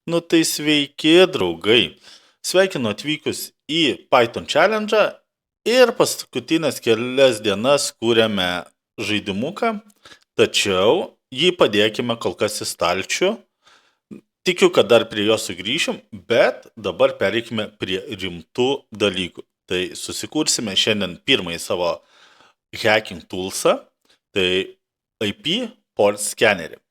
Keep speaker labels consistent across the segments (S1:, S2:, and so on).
S1: Nu tai sveiki, draugai. Sveikinu atvykus į Python Challenge ir paskutinės kelias dienas kūrėme žaidimuką, tačiau jį padėkime kol kas į stalčių. Tikiu, kad dar prie jo sugrįšim, bet dabar pereikime prie rimtų dalykų. Tai susikursime šiandien pirmąjį savo hacking toolsą, tai IP port scannerį.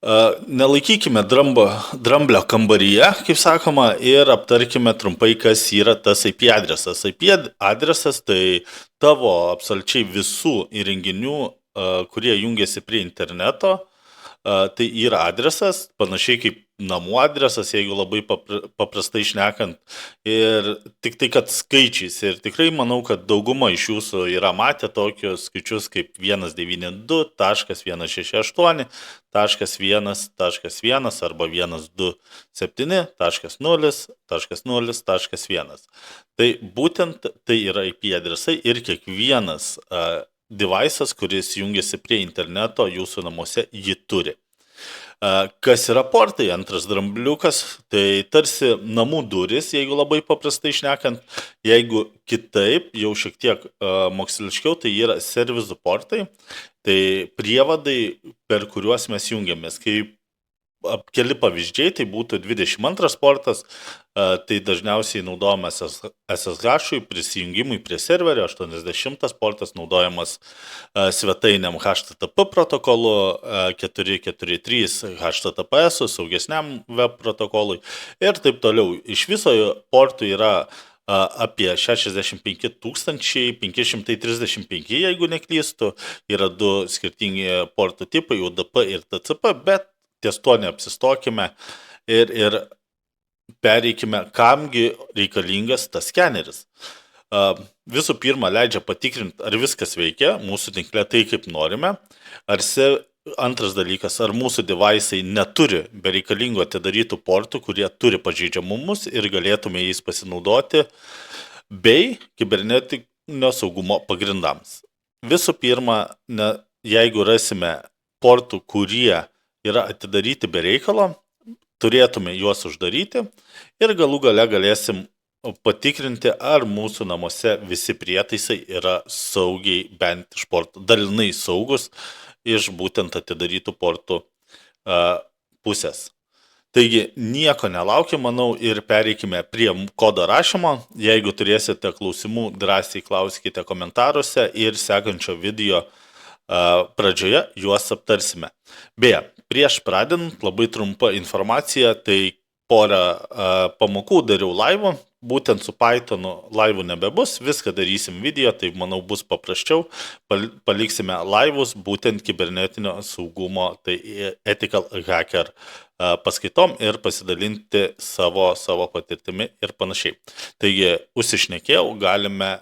S1: Nelaikykime dramblio kambaryje, kaip sakoma, ir aptarkime trumpai, kas yra tas IP adresas. IP adresas tai tavo absoliučiai visų įrenginių, kurie jungiasi prie interneto, tai yra adresas, panašiai kaip namų adresas, jeigu labai paprastai šnekant, ir tik tai, kad skaičiais. Ir tikrai manau, kad dauguma iš jūsų yra matę tokius skaičius kaip 192.168.1.1 arba 127.0.0.1. Tai būtent tai yra IP adresai ir kiekvienas device'as, kuris jungiasi prie interneto jūsų namuose, jį turi. Kas yra portai? Antras drambliukas, tai tarsi namų durys, jeigu labai paprastai šnekant, jeigu kitaip, jau šiek tiek moksliškiau, tai yra servizų portai, tai prievadai, per kuriuos mes jungiamės. Kaip keli pavyzdžiai, tai būtų 22 portas, tai dažniausiai naudojamas SSH prisijungimui prie serverio, 80 portas naudojamas svetainiam HTTP protokolu, 443 HTTPS, saugesniam web protokolui ir taip toliau. Iš viso portų yra apie 65 535, jeigu neklystu, yra du skirtingi portų tipai, UDP ir TCP, bet ties to neapsistokime ir pereikime, kamgi reikalingas tas skeneris. Visų pirma, leidžia patikrinti, ar viskas veikia mūsų tinkle tai, kaip norime. Antras dalykas, ar mūsų device'ai neturi bereikalingų atidarytų portų, kurie turi pažeidžiamumus ir galėtume jais pasinaudoti, bei kibernetinio saugumo pagrindams. Visų pirma, jeigu rasime portų, kurie yra atidaryti be reikalo, turėtume juos uždaryti ir galų gale galėsim patikrinti, ar mūsų namuose visi prietaisai yra saugiai, bent iš portų, dalinai saugus iš būtent atidarytų portų pusės. Taigi nieko nelaukim, manau, ir pereikime prie kodo rašymo. Jeigu turėsite klausimų, drąsiai klauskite komentaruose ir sekančio video pradžioje juos aptarsime. Beje, prieš pradedant labai trumpa informacija, tai porą pamokų dariau laivų, būtent su Pythonu laivų nebebus, viską darysim video, tai manau bus paprasčiau, paliksime laivus būtent kibernetinio saugumo, tai ethical hacker paskaitom ir pasidalinti savo patirtimi ir panašiai. Taigi, užsišnekėjau, galime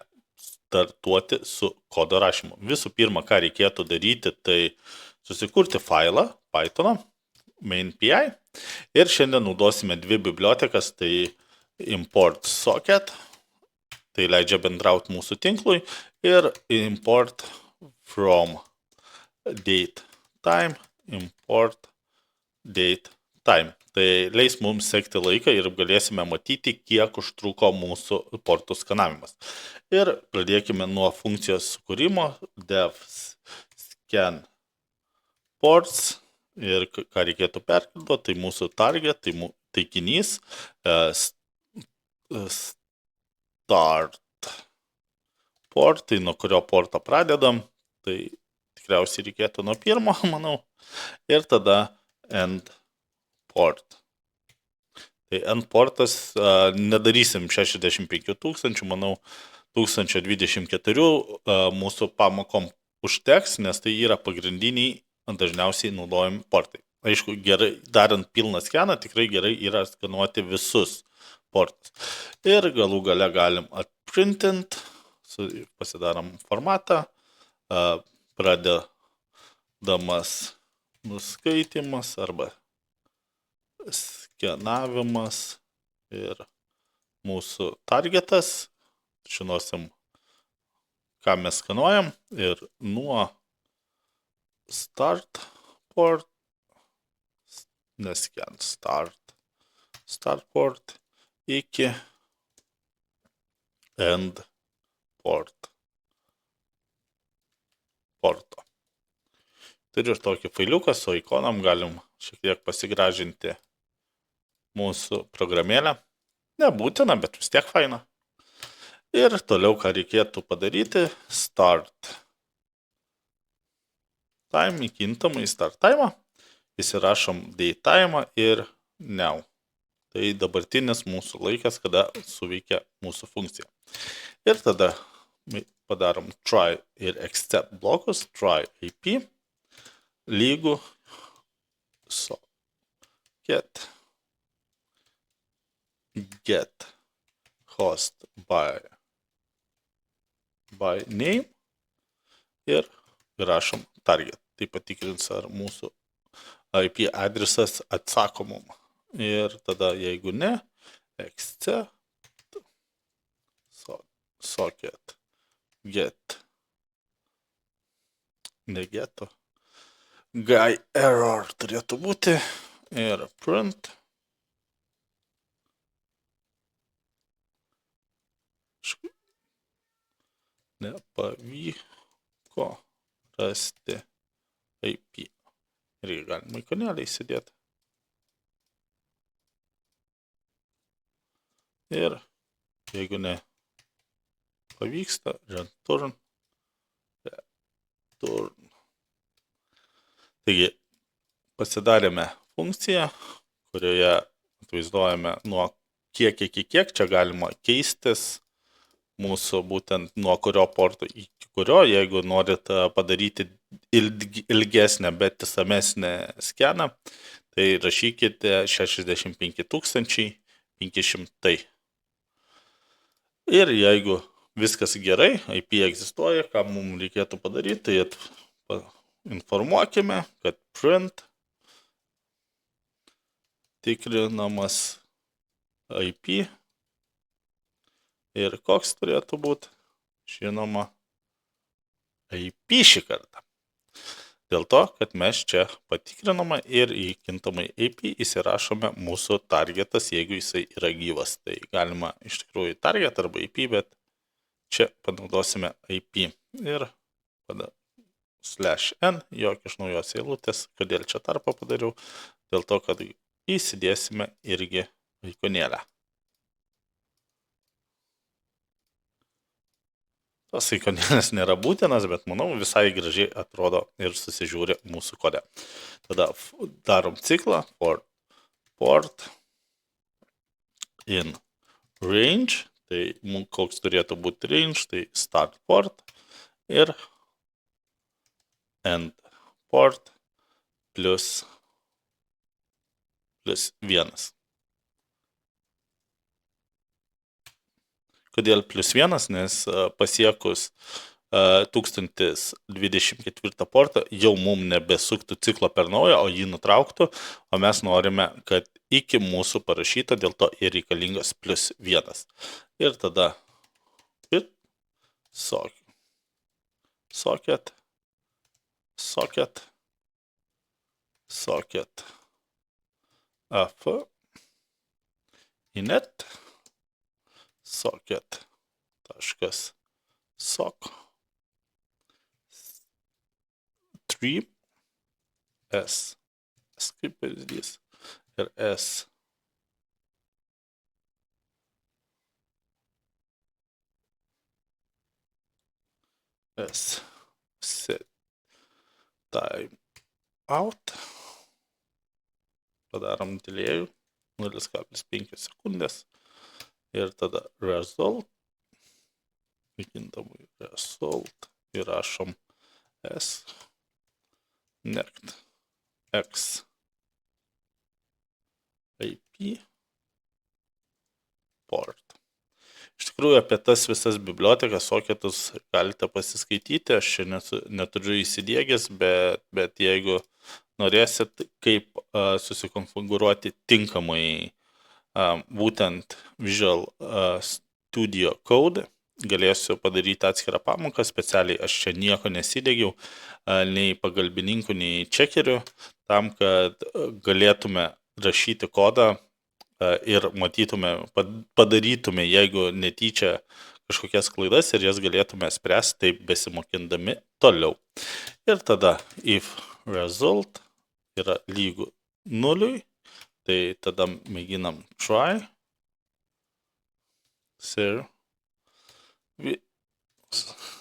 S1: startuoti su kodo rašymu. Visų pirma, ką reikėtų daryti, tai susikurti failą Pythono, main.py, ir šiandien naudosime dvi bibliotekas, tai import socket, tai leidžia bendrauti mūsų tinklui, ir import from datetime, import datetime. Tai leis mums sekti laiką ir galėsime matyti, kiek užtruko mūsų portų skanavimas. Ir pradėkime nuo funkcijos sukūrimo, dev scan ports, ir ką reikėtų perkelti, tai mūsų target, tai taikinys, start port, tai nuo kurio porto pradedam, tai tikriausiai reikėtų nuo pirmo, manau, ir tada end port. Tai end portas nedarysim 65 000, manau, 1024 mūsų pamokom užteks, nes tai yra pagrindiniai dažniausiai naudojami portai. Aišku, gerai, darant pilną skeną, tikrai gerai yra skanuoti visus portus. Ir galų gale galim atprintint, pasidarom formatą, pradedamas nuskaitimas arba skenavimas ir mūsų targetas. Žinosim, ką mes skanuojam, ir nuo start port, nescan start start port iki end porto. Turiu ir tokį failiuką su ikonom, galim šiek tiek pasigražinti mūsų programėlę. Nebūtina, bet vis tiek faina. Ir toliau, ką reikėtų padaryti, start time, įkintamai start time, įsirašom date time ir now. Tai dabartinis mūsų laikas, kada suveikia mūsų funkcija. Ir tada padarom try ir except blokus, try IP, lygu get host by name ir rašom target. Tai patikrins, ar mūsų IP adresas atsako mum. Ir tada, jeigu ne, except socket get negeto guy error turėtų būti ir print nepavyko rasti IP. Ir galima ikonėlę įsidėti. Ir jeigu ne pavyksta, return. Taigi, pasidarėme funkciją, kurioje atvaizduojame nuo kiek iki kiek, čia galima keistis mūsų būtent nuo kurio porto iki kurio, jeigu norit padaryti ilgesnę, bet išsamesnę skeną, tai rašykite 65 500. Ir jeigu viskas gerai, IP egzistuoja, ką mums reikėtų padaryti, tai informuokime, kad print tikrinamas IP ir koks turėtų būti, žinoma, IP šį kartą. Dėl to, kad mes čia patikriname ir į kintamai IP įsirašome mūsų targetas, jeigu jisai yra gyvas. Tai galima iš tikrųjų target arba IP, bet čia panaudosime IP. Ir /n, jok iš naujos eilutės. Kodėl čia tarpą padariau? Dėl to, kad įsidėsime irgi ikonėlę. Tos ikonėlės nėra būtinas, bet manau visai gražiai atrodo ir susižiūri mūsų kode. Tada darom ciklą for port in range, tai koks turėtų būti range, tai start port ir end port plus 1. Kodėl +1, nes pasiekus 1024 portą jau mums nebesuktų ciklo per naują, o jį nutrauktų, o mes norime, kad iki mūsų parašyta, dėl to ir reikalingas +1. Ir tada socket f inet socket.sock stream s kaip pavyzdys ir s set time out, padarom delay 0,5 sekundės ir tada result, įkintamai result įrašom s nect x IP port. Iš tikrųjų, apie tas visas bibliotekas, socketus galite pasiskaityti, aš čia neturiu įsidiegęs, bet jeigu norėsit, kaip susikonfigūruoti tinkamai būtent Visual Studio Code, galėsiu padaryti atskirą pamoką, specialiai aš čia nieko nesidėgiau, nei pagalbininkų, nei čekerių, tam, kad galėtume rašyti kodą ir matytume, padarytume, jeigu netyčia kažkokias klaidas ir jas galėtume spręsti taip besimokindami toliau. Ir tada if result yra lygu 0, tai tada mėginam try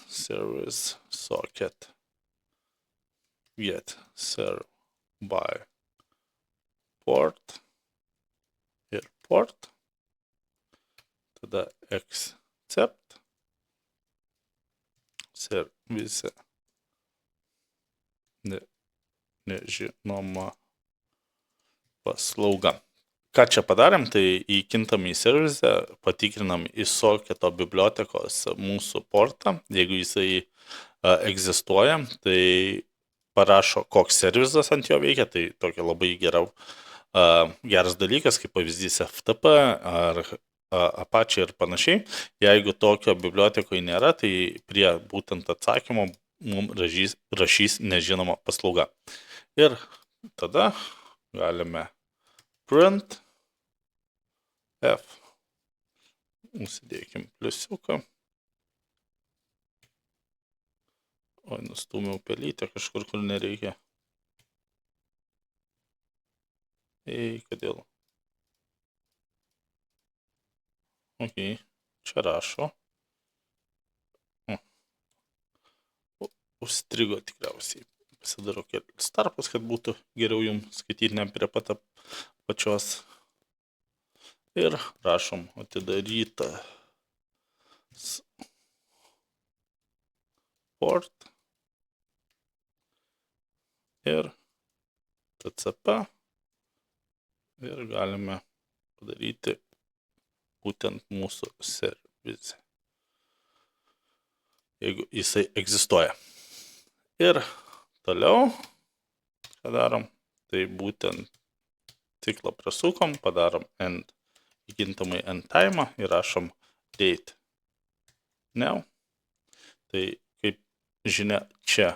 S1: service socket get serve by port ir port, tada accept service nežinoma paslauga. Ką čia padarėm, tai įkintam į servizę, patikrinam į socketo bibliotekos mūsų portą. Jeigu jisai egzistuoja, tai parašo, koks servizas ant jo veikia, tai tokia labai geras dalykas, kaip pavyzdys FTP ar Apache ir panašiai. Jeigu tokio bibliotekoje nėra, tai prie būtent atsakymo mums rašys nežinoma paslauga. Ir tada galime print F. Užsidėkim pliusiuką. Oi, nustūmiau pelytę kažkur, kur nereikia. Kodėl? Ok, čia rašo. Užstrigo tikriausiai. Pasidarau kelias tarpas, kad būtų geriau jums skaityti ne prie pat pačios. Ir rašom atidarytą port ir TCP ir galime padaryti būtent mūsų servizę, jeigu jisai egzistuoja. Ir toliau, ką darom, tai būtent ciklą prasukom, padarom įkintamai end time ir rašom date now. Tai kaip žinia, čia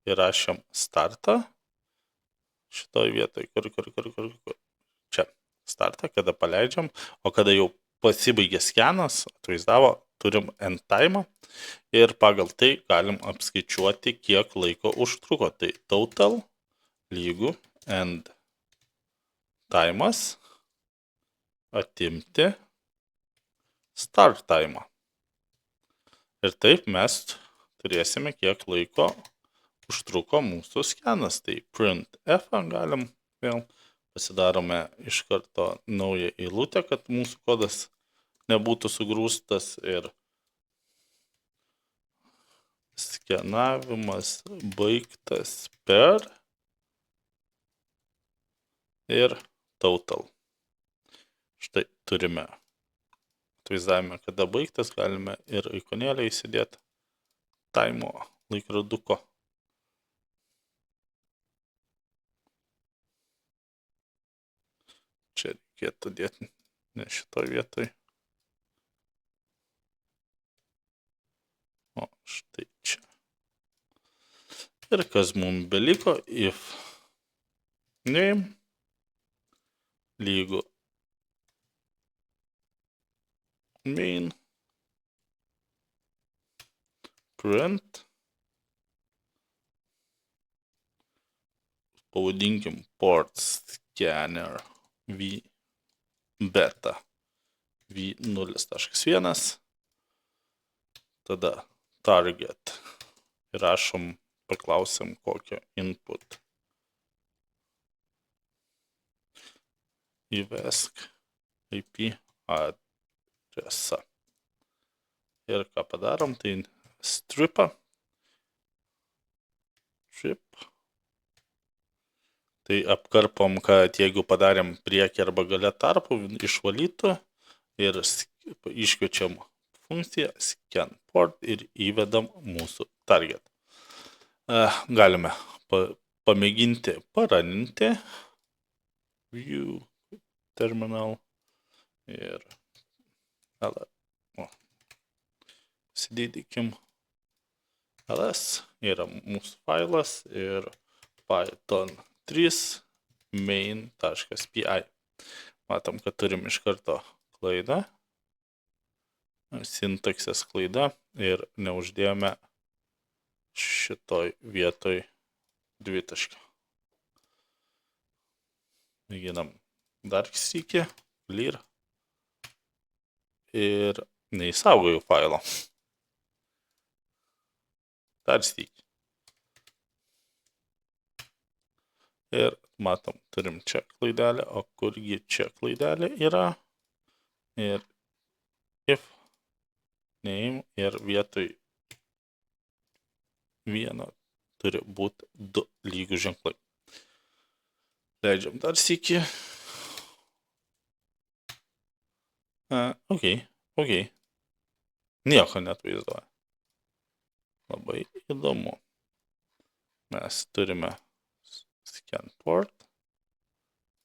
S1: įrašėm startą, šitoj vietoj, kur, čia startą, kada paleidžiam, o kada jau pasibaigė skenas, atvaizdavo, turim end time ir pagal tai galim apskaičiuoti, kiek laiko užtruko. Tai total lygu end time'as atimti start time'ą. Ir taip mes turėsime, kiek laiko užtruko mūsų skenas. Tai print F galim vėl pasidarome iš karto naują eilutę, kad mūsų kodas nebūtų sugrūstas ir skenavimas baigtas per ir total. Štai turime atvaizdavimą, kada baigtas, galime ir ikonėlę įsidėti taimo laikroduko. Čia reikėtų dėti, ne šitoj vietoj. O štai čia. Ir kas mums beliko, if name lygu main print, pavadinkim port scanner v beta v0.1, tada target įrašom, paklausim kokio input, įvesk IP adresą. Ir ką padarom, tai strip, tai apkarpom, kad jeigu padarėm priekį arba gale tarpų, išvalytų ir iškviečiam funkciją scan port ir įvedam mūsų target. Galime pamėginti paraninti view terminal ir pasidėdikim ls, yra mūsų failas ir python 3 main.py. Matom, kad turim iš karto klaidą, sintaksės klaida ir neuždėjome šitoj vietoj dvitaškio. Mėginam dar sykį, clear ir neįsaugojau failo. Dar sykį. Ir matom, turim čia klaidelę, o kurgi čia klaidelė yra. Ir if name ir vietoj vieno turi būti 2 lygių ženklai. Leidžiam dar sykį. Ok. Nieko netvaizduoja. Labai įdomu. Mes turime scan port,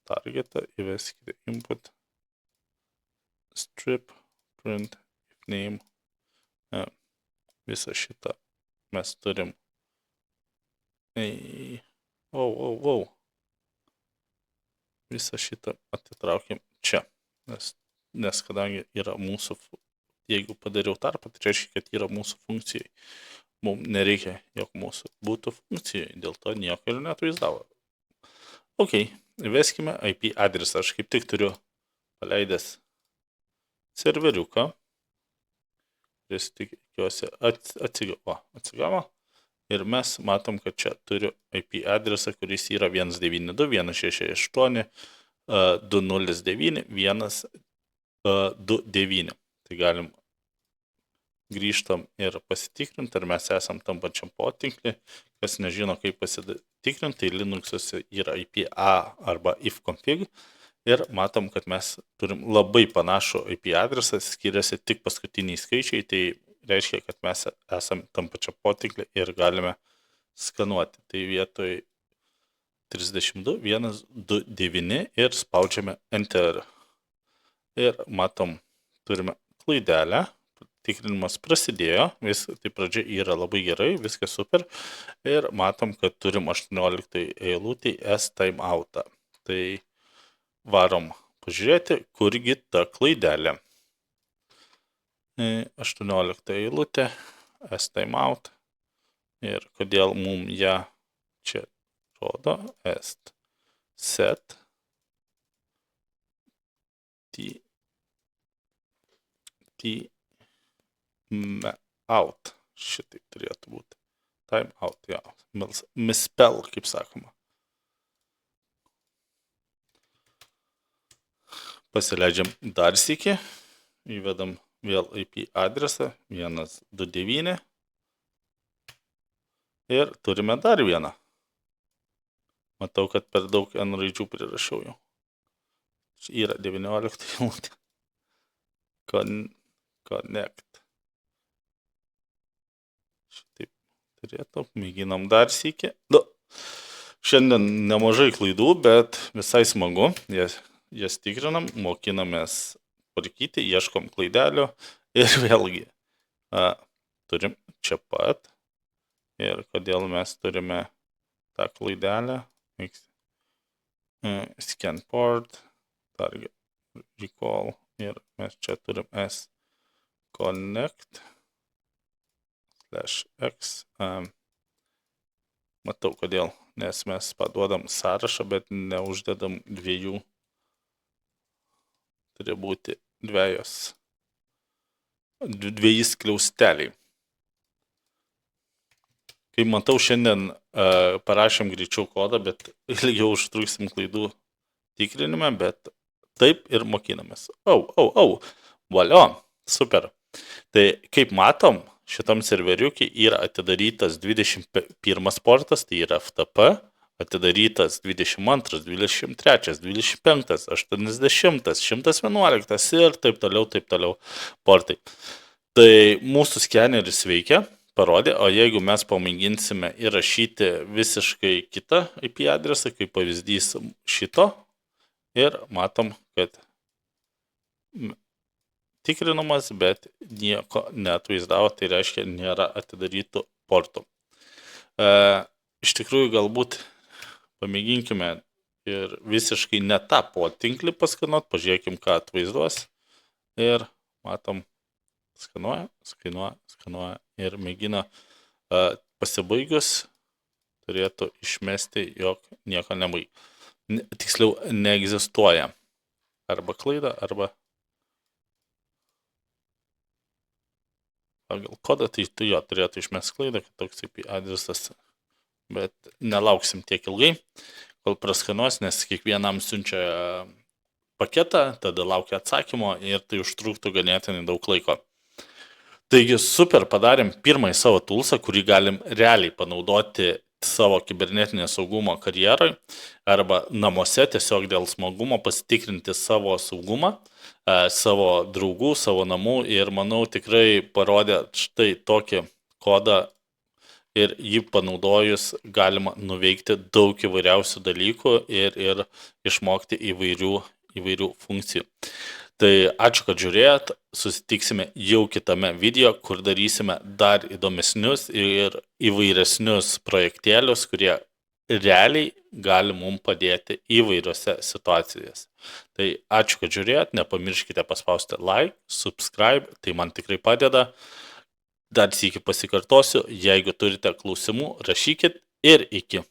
S1: targetą, įveskite input, strip, print, if name. Visą šitą mes turim. Visą šitą atitraukiam čia. Nes kadangi yra mūsų, jeigu padariau tarpą, tai reiškia, kad yra mūsų funkcijai. Mums nereikia, jog mūsų būtų funkcijai, dėl to nieko ir neatvaizdavo. Ok, įveskime IP adresą. Aš kaip tik turiu paleidęs serveriuką, kuris tikiuosi atsigavo. Ir mes matom, kad čia turiu IP adresą, kuris yra 192.168.209.129. Tai galim grįžtam ir pasitikrinti, ar mes esam tam pačiam potinklį. Kas nežino, kaip pasitikrinti, tai Linux'uose yra IPA arba ifconfig. Ir matom, kad mes turim labai panašų IP adresą, skiriasi tik paskutiniai skaičiai, tai reiškia, kad mes esam tam pačiam potinklį ir galime skanuoti. Tai vietoj 32.129 ir spaudžiame Enter. Ir matom, turime klaidelę. Tikrinimas prasidėjo, tai pradžia yra labai gerai, viskas super. Ir matom, kad turim 18 eilutį S timeoutą. Tai varom pažiūrėti, kurgi ta klaidelė. 18 eilutė, S timeout. Ir kodėl mums ją čia rodo, S set out. Šitaip turėtų būti. Time out, ja. Misspell, kaip sakoma. Pasileidžiam dar sykį. Įvedam vėl IP adresą 129. Ir turime dar vieną. Matau, kad per daug N raidžių prirašiau jau. Yra 19 eilutė. Connect. Šitaip turėtų. Mėginam dar sykį. Šiandien nemažai klaidų, bet visai smagu. Jas tikrinam, mokinamės tvarkyti, ieškom klaidelių. Ir vėlgi, turim čia pat. Ir kodėl mes turime tą klaidelę. Scan port, target recall. Ir mes čia turim S connect. /x. Matau, kodėl, nes mes paduodam sąrašą, bet neuždedam dviejų. Turi būti dviejai skliausteliai. Kaip matau, šiandien parašėm greičiau kodą, bet ilgiau užtruksim klaidų tikrinime, bet taip ir mokinamės. Valio, super. Tai kaip matom, šitam serveriukai yra atidarytas 21 portas, tai yra FTP, atidarytas 22, 23, 25, 80, 111 ir taip toliau portai. Tai mūsų skeneris veikia, parodė, o jeigu mes pamėginsime įrašyti visiškai kitą IP adresą, kaip pavyzdys šito, ir matom, kad tikrinamas, bet nieko neatvaizdavo, tai reiškia, nėra atidarytų portų. Iš tikrųjų, galbūt pamėginkime ir visiškai ne tą potinklį paskanuot, pažiūrėkim, ką atvaizduos. Ir matom, skanuoja ir mėgina pasibaigus, turėtų išmesti, jog nieko nebaig. Tiksliau, neegzistuoja. Arba klaida, arba pagal kodą, tai jo turėtų išmesti klaidą, kad toks IP adresas. Bet nelauksim tiek ilgai, kol praskanuos, nes kiekvienam siunčia paketą, tada laukia atsakymo ir tai užtruktų ganėtinai daug laiko. Taigi super, padarėm pirmąjį savo toolsą, kurį galim realiai panaudoti savo kibernetinio saugumo karjerai arba namuose tiesiog dėl smagumo pasitikrinti savo saugumą, savo draugų, savo namų ir manau tikrai parodė štai tokį kodą ir jį panaudojus galima nuveikti daug įvairiausių dalykų ir išmokti įvairių funkcijų. Tai ačiū, kad žiūrėjot, susitiksime jau kitame video, kur darysime dar įdomesnius ir įvairesnius projektėlius, kurie realiai gali mums padėti įvairiose situacijose. Tai ačiū, kad žiūrėjot, nepamirškite paspausti like, subscribe, tai man tikrai padeda. Dar sykį pasikartosiu, jeigu turite klausimų, rašykit ir iki.